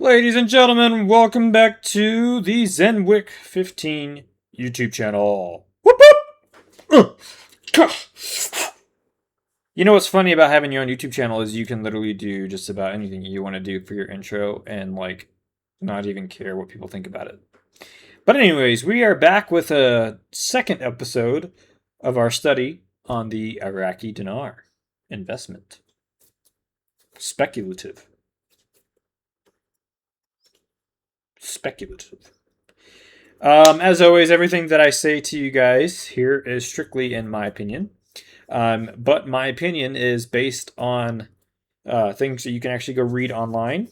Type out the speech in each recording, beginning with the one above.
Ladies and gentlemen, welcome back to the Zenwick 15 YouTube channel. Whoop whoop! You know what's funny about having your own YouTube channel is you can literally do just about anything you want to do for your intro and not even care what people think about it. But anyways, we are back with a second episode of our study on the Iraqi dinar investment. Speculative. As always, everything that I say to you guys here is strictly in my opinion. But my opinion is based on things that you can actually go read online.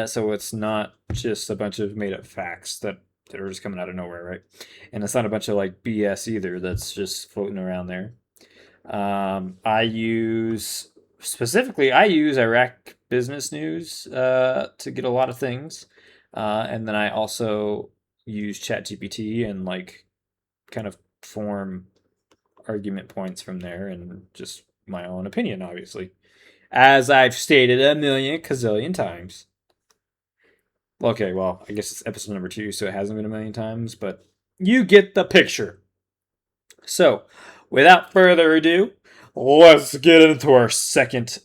So it's not just a bunch of made up facts that are just coming out of nowhere, right? And it's not a bunch of BS either that's just floating around there. I use Iraq Business News to get a lot of things. And then I also use ChatGPT and kind of form argument points from there and just my own opinion, obviously. As I've stated a million gazillion times. Okay, well, I guess it's episode number 2, so it hasn't been a million times, but you get the picture. So, without further ado, let's get into our second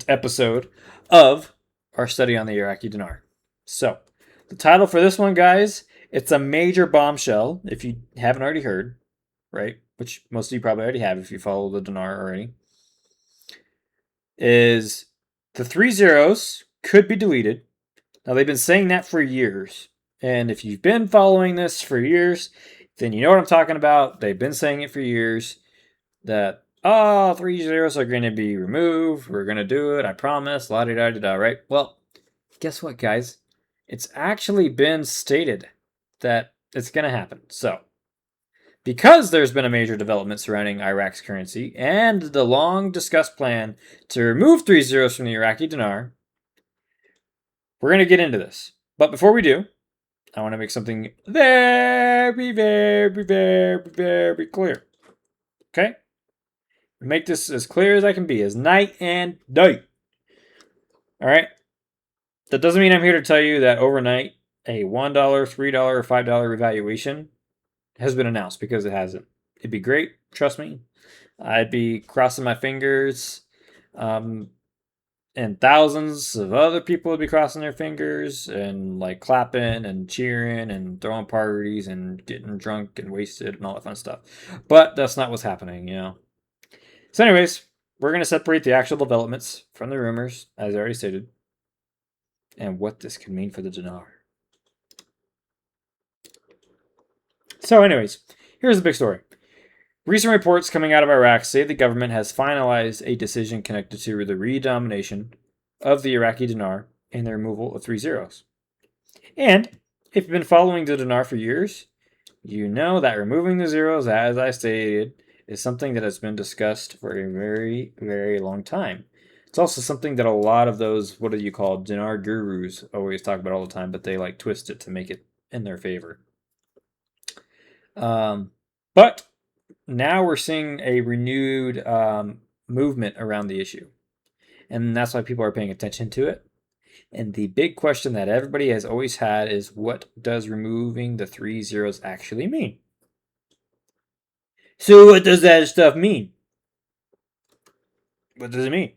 episode of our study on the Iraqi dinar. So, the title for this one, guys, it's a major bombshell, if you haven't already heard, right? Which most of you probably already have if you follow the dinar already. Is the 3 zeros could be deleted. Now, they've been saying that for years. And if you've been following this for years, then you know what I'm talking about. They've been saying it for years that, 3 zeros are going to be removed. We're going to do it. I promise. La-di-da-di-da, right? Well, guess what, guys? It's actually been stated that it's going to happen. So, because there's been a major development surrounding Iraq's currency and the long discussed plan to remove 3 zeros from the Iraqi dinar, we're going to get into this. But before we do, I want to make something very, very, very, very clear. Okay? Make this as clear as I can be, as night and day. All right? That doesn't mean I'm here to tell you that overnight a $1, $3, or $5 revaluation has been announced, because it hasn't. It'd be great, trust me. I'd be crossing my fingers, and thousands of other people would be crossing their fingers and clapping and cheering and throwing parties and getting drunk and wasted and all that fun stuff. But that's not what's happening, you know. So, anyways, we're going to separate the actual developments from the rumors, as I already stated, and what this could mean for the dinar. So, anyways, here's the big story. Recent reports coming out of Iraq say the government has finalized a decision connected to the redenomination of the Iraqi dinar and the removal of 3 zeros. And if you've been following the dinar for years, you know that removing the zeros, as I stated, is something that has been discussed for a very, very long time. It's also something that a lot of those, what do you call, dinar gurus always talk about all the time, but they twist it to make it in their favor. But now we're seeing a renewed movement around the issue. And that's why people are paying attention to it. And the big question that everybody has always had is, what does removing the 3 zeros actually mean? So what does that stuff mean? What does it mean?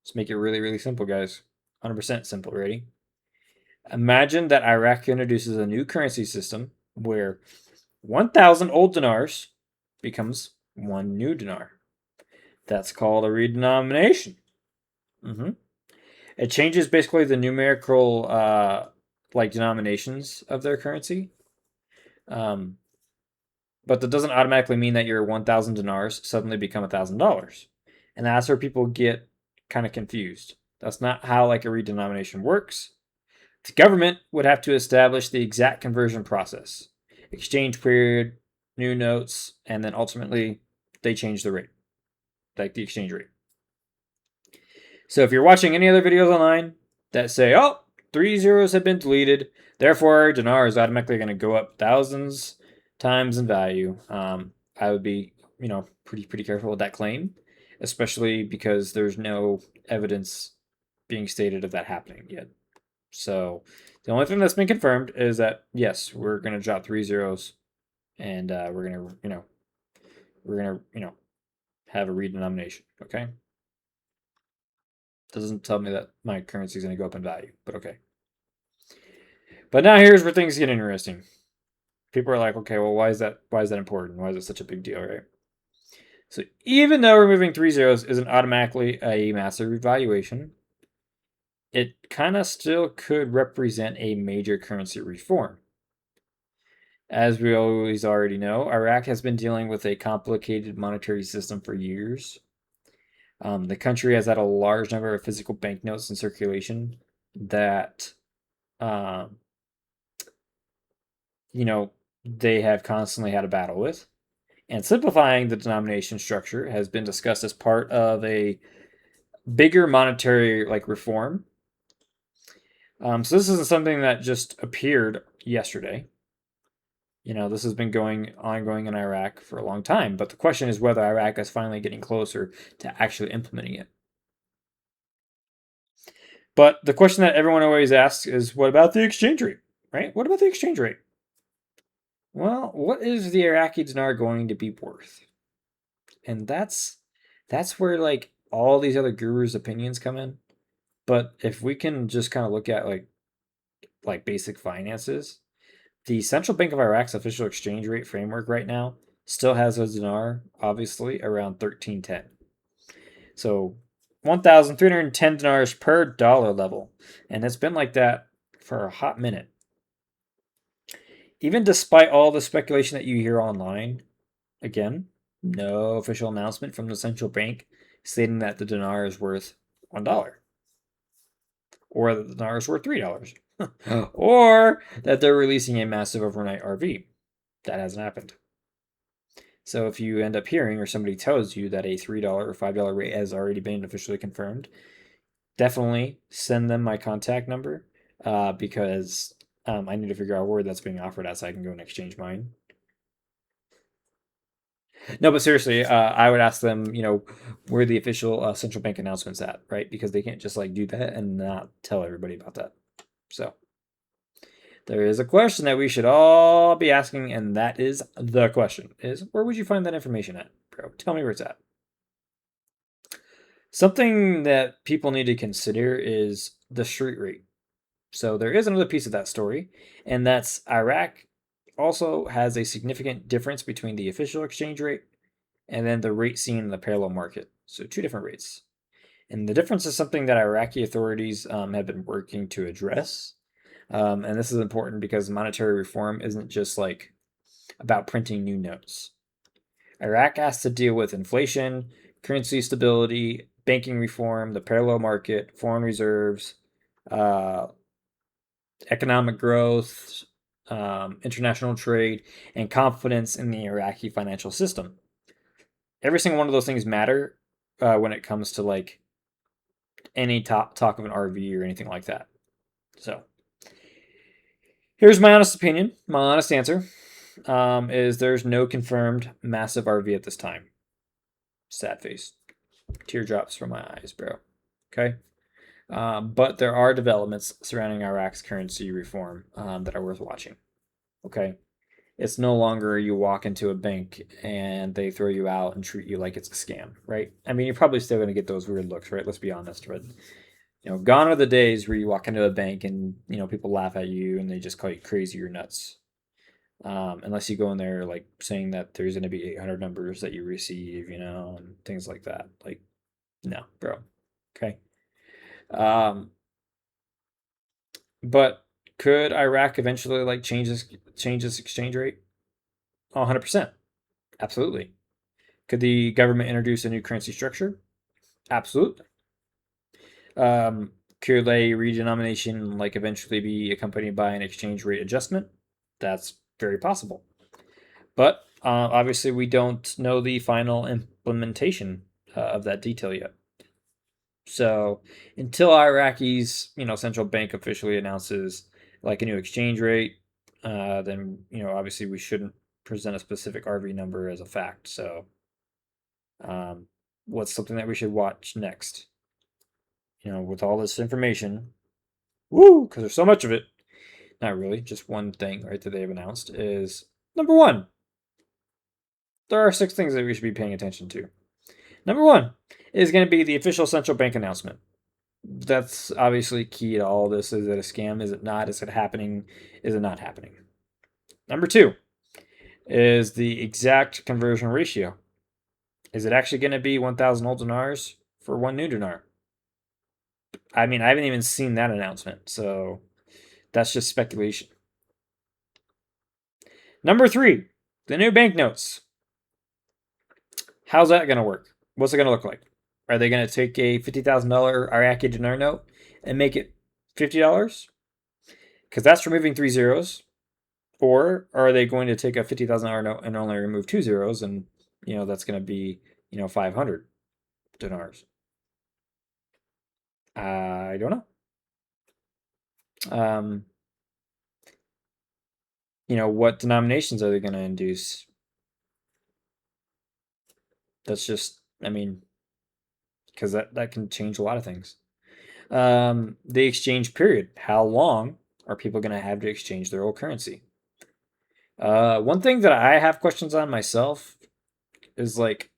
Let's make it really, really simple, guys. 100% simple. Ready? Imagine that Iraq introduces a new currency system where 1,000 old dinars becomes 1 new dinar. That's called a redenomination. It changes basically the numerical denominations of their currency. But that doesn't automatically mean that your 1,000 dinars suddenly become $1,000. And that's where people get kind of confused. That's not how a redenomination works. The government would have to establish the exact conversion process, exchange period, new notes, and then ultimately they change the rate, the exchange rate. So if you're watching any other videos online that say, 3 zeros have been deleted, therefore dinar is automatically going to go up thousands times in value, I would be, pretty careful with that claim, especially because there's no evidence being stated of that happening yet. So the only thing that's been confirmed is that yes, we're gonna drop 3 zeros, and we're gonna have a redenomination. Okay, doesn't tell me that my currency is gonna go up in value, but okay. But now here's where things get interesting. People are like, okay, well, why is that? Why is that important? Why is it such a big deal, right? So even though removing 3 zeros isn't automatically a massive revaluation, it kind of still could represent a major currency reform. As we always already know, Iraq has been dealing with a complicated monetary system for years. The country has had a large number of physical banknotes in circulation that, um, they have constantly had a battle with. And simplifying the denomination structure has been discussed as part of a bigger monetary reform. So this isn't something that just appeared yesterday. This has been ongoing in Iraq for a long time, but the question is whether Iraq is finally getting closer to actually implementing it. But the question that everyone always asks is, what about the exchange rate, right? What about the exchange rate? Well, what is the Iraqi dinar going to be worth? And that's where all these other gurus' opinions come in. But if we can just kind of look at like basic finances, the Central Bank of Iraq's official exchange rate framework right now still has a dinar, obviously, around 1310. So 1,310 dinars per dollar level. And it's been like that for a hot minute. Even despite all the speculation that you hear online, again, no official announcement from the central bank stating that the dinar is worth $1 or that the dinar is worth $3 or that they're releasing a massive overnight RV. That hasn't happened. So if you end up hearing or somebody tells you that a $3 or $5 rate has already been officially confirmed, definitely send them my contact number because I need to figure out where that's being offered at so I can go and exchange mine. No, but seriously, I would ask them, where the official central bank announcement's at, right? Because they can't just do that and not tell everybody about that. So there is a question that we should all be asking, and that is the question: is where would you find that information at, bro? Tell me where it's at. Something that people need to consider is the street rate. So there is another piece of that story, and that's Iraq also has a significant difference between the official exchange rate and then the rate seen in the parallel market. So two different rates. And the difference is something that Iraqi authorities have been working to address. And this is important because monetary reform isn't just about printing new notes. Iraq has to deal with inflation, currency stability, banking reform, the parallel market, foreign reserves, uh, economic growth, international trade, and confidence in the Iraqi financial system. Every single one of those things matter when it comes to any talk of an RV or anything like that. So here's my honest opinion. My honest answer is there's no confirmed massive RV at this time. Sad face. Teardrops from my eyes, bro. Okay. But there are developments surrounding Iraq's currency reform that are worth watching. Okay. It's no longer you walk into a bank and they throw you out and treat you like it's a scam, right? I mean, you're probably still going to get those weird looks, right? Let's be honest, but gone are the days where you walk into a bank and people laugh at you and they just call you crazy or nuts. Unless you go in there saying that there's going to be 800 numbers that you receive, and things like that. No, bro. Okay. But could Iraq eventually change this exchange rate? 100%. Absolutely. Could the government introduce a new currency structure? Absolutely. Could a redenomination eventually be accompanied by an exchange rate adjustment? That's very possible. But obviously, we don't know the final implementation of that detail yet. So until Iraqi's central bank officially announces a new exchange rate, then obviously we shouldn't present a specific RV number as a fact. So what's something that we should watch next? with all this information, woo, because there's so much of it. Not really, just one thing, right, that they've announced is number one. There are 6 things that we should be paying attention to. Number one is going to be the official central bank announcement. That's obviously key to all this. Is it a scam? Is it not? Is it happening? Is it not happening? Number two is the exact conversion ratio. Is it actually going to be 1,000 old dinars for one new dinar? I mean, I haven't even seen that announcement, so that's just speculation. Number three, the new banknotes. How's that going to work? What's it going to look like? Are they going to take a $50,000 Iraqi dinar note and make it $50? Because that's removing 3 zeros. Or are they going to take a $50,000 note and only remove 2 zeros, and that's going to be 500 dinars? I don't know. What denominations are they going to induce? That's just, I mean, because that can change a lot of things. The exchange period. How long are people going to have to exchange their old currency? One thing that I have questions on myself is like,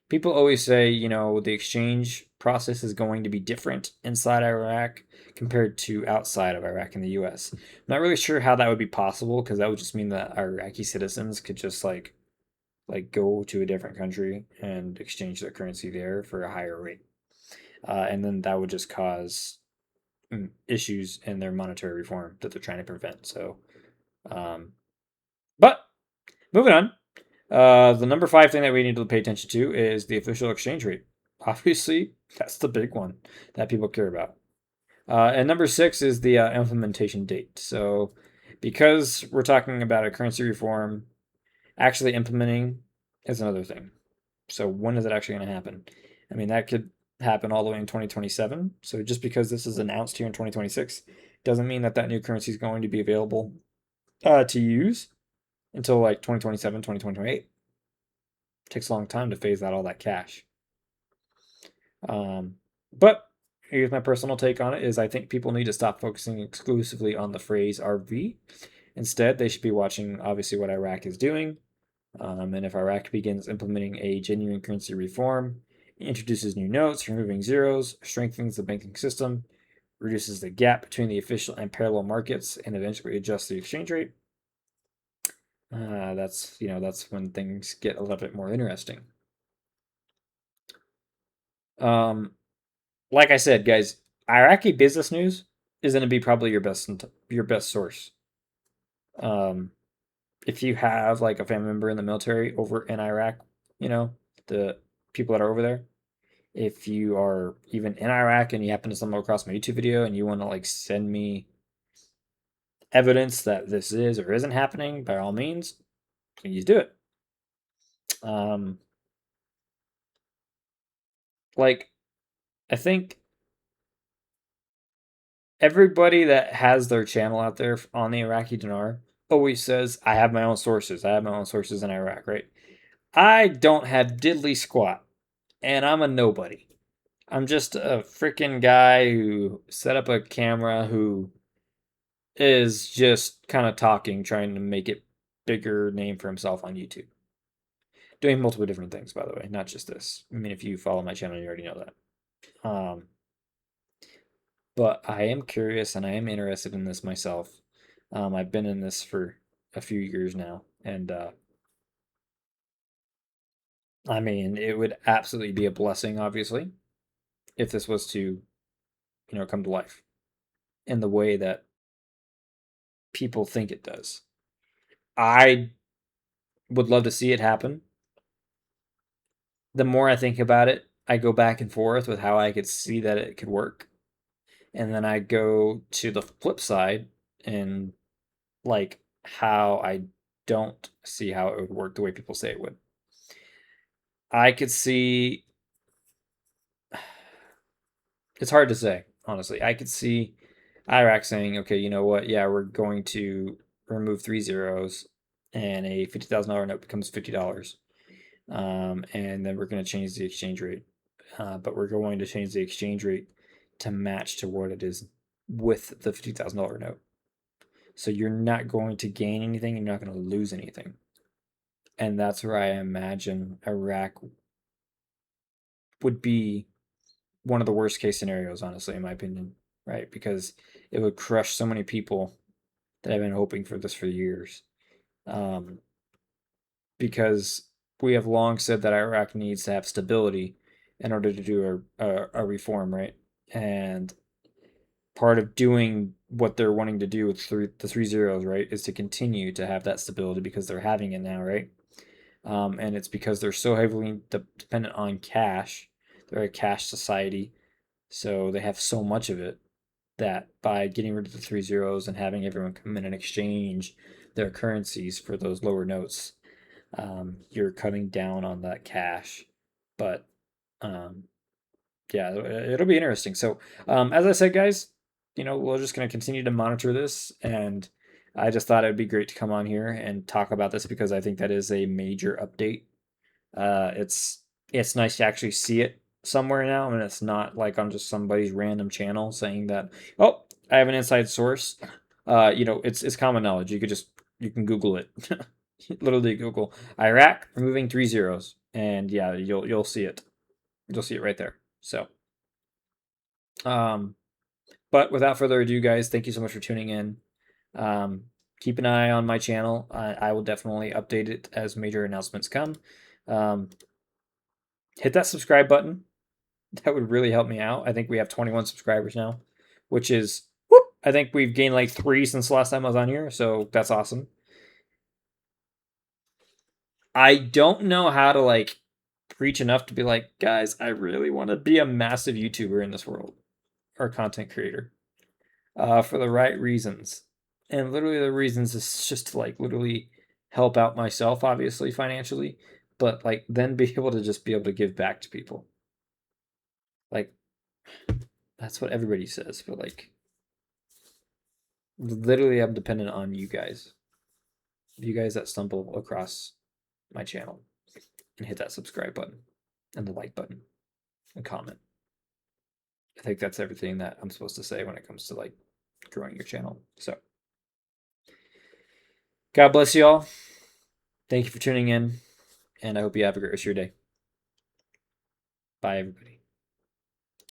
people always say, the exchange process is going to be different inside Iraq compared to outside of Iraq in the US. I'm not really sure how that would be possible, because that would just mean that Iraqi citizens could just go to a different country and exchange their currency there for a higher rate. And then that would just cause issues in their monetary reform that they're trying to prevent. So, but moving on. The number 5 thing that we need to pay attention to is the official exchange rate. Obviously, that's the big one that people care about. And number 6 is the implementation date. So, because we're talking about a currency reform, actually implementing is another thing. So, when is it actually going to happen? I mean, that could happen all the way in 2027. So, just because this is announced here in 2026 doesn't mean that that new currency is going to be available to use until like 2027, 2028. It takes a long time to phase out all that cash. But here's my personal take on it: is I think people need to stop focusing exclusively on the phrase RV. Instead, they should be watching, obviously, what Iraq is doing. And if Iraq begins implementing a genuine currency reform, introduces new notes, removing zeros, strengthens the banking system, reduces the gap between the official and parallel markets, and eventually adjusts the exchange rate, that's when things get a little bit more interesting. Like I said, guys, Iraqi business news is going to be probably your best source. If you have like a family member in the military over in Iraq, the people that are over there, if you are even in Iraq and you happen to stumble across my YouTube video and you want to like send me evidence that this is or isn't happening, by all means, please do it. Like, I think everybody that has their channel out there on the Iraqi dinar always says, I have my own sources. I have my own sources in Iraq, right? I don't have diddly squat, and I'm a nobody. I'm just a freaking guy who set up a camera, who is just kind of talking, trying to make it bigger name for himself on YouTube. Doing multiple different things, by the way, not just this. I mean, if you follow my channel, you already know that. But I am curious and I am interested in this myself. I've been in this for a few years now, and I mean, it would absolutely be a blessing, obviously, if this was to, come to life in the way that people think it does. I would love to see it happen. The more I think about it, I go back and forth with how I could see that it could work. And then I go to the flip side and like how I don't see how it would work the way people say it would. I could see, it's hard to say, honestly. I could see Iraq saying, okay, you know what? Yeah, we're going to remove 3 zeros and a $50,000 note becomes $50. And then we're going to change the exchange rate. But we're going to change the exchange rate to match to what it is with the $50,000 note. So you're not going to gain anything, you're not going to lose anything. And that's where I imagine Iraq would be one of the worst case scenarios, honestly, in my opinion, right? Because it would crush so many people that have been hoping for this for years. Um, because we have long said that Iraq needs to have stability in order to do a reform, right? And part of doing what they're wanting to do with the 3 zeros, right, is to continue to have that stability because they're having it now, right? And it's because they're so heavily dependent on cash. They're a cash society, so they have so much of it that by getting rid of the 3 zeros and having everyone come in and exchange their currencies for those lower notes, you're cutting down on that cash. But um, yeah, it'll be interesting. So, as I said, guys, we're just going to continue to monitor this. And I just thought it'd be great to come on here and talk about this because I think that is a major update. It's nice to actually see it somewhere now, and it's not like on just somebody's random channel saying that, oh, I have an inside source. It's common knowledge. You can Google it. Literally Google Iraq removing 3 zeros, and yeah, you'll see it. You'll see it right there. So, um, but without further ado, guys, thank you so much for tuning in. Um, keep an eye on my channel. I will definitely update it as major announcements come. Um, hit that subscribe button. That would really help me out. I think we have 21 subscribers now, which is, whoop, I think we've gained like 3 since the last time I was on here. So that's awesome. I don't know how to like preach enough to be like, guys, I really want to be a massive YouTuber in this world or content creator for the right reasons. And literally, the reasons is just to like literally help out myself, obviously, financially, but like then be able to just be able to give back to people. Like, that's what everybody says, but like, literally, I'm dependent on you guys. You guys that stumble across my channel and hit that subscribe button and the like button and comment. I think that's everything that I'm supposed to say when it comes to like growing your channel. So, God bless you all. Thank you for tuning in, and I hope you have a great rest of your day. Bye, everybody.